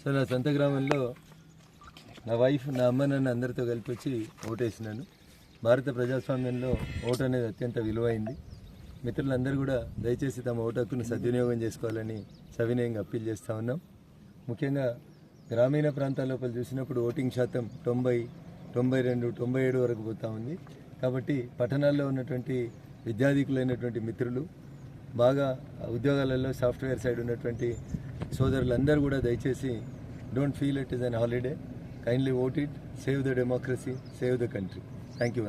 So నా సొంత గ్రామంలో నా వైఫ్ నా అమ్మ నన్ను అందరితో కలిపి వచ్చి ఓటేసినాను. భారత ప్రజాస్వామ్యంలో ఓటు అనేది అత్యంత విలువైంది. మిత్రులందరూ కూడా దయచేసి తమ ఓటు హక్కును సద్వినియోగం చేసుకోవాలని సవినయంగా అప్పీల్ చేస్తూ ఉన్నాం. ముఖ్యంగా గ్రామీణ ప్రాంతాల లోపల చూసినప్పుడు ఓటింగ్ శాతం 90, 92, 97 వరకు పోతూ ఉంది. కాబట్టి పట్టణాల్లో ఉన్నటువంటి విద్యాధికులైనటువంటి మిత్రులు, బాగా ఉద్యోగాలలో సాఫ్ట్వేర్ సైడ్ ఉన్నటువంటి సోదరులందరూ కూడా దయచేసి don't feel it is an holiday. Kindly vote it, save the democracy, save the country. Thank you.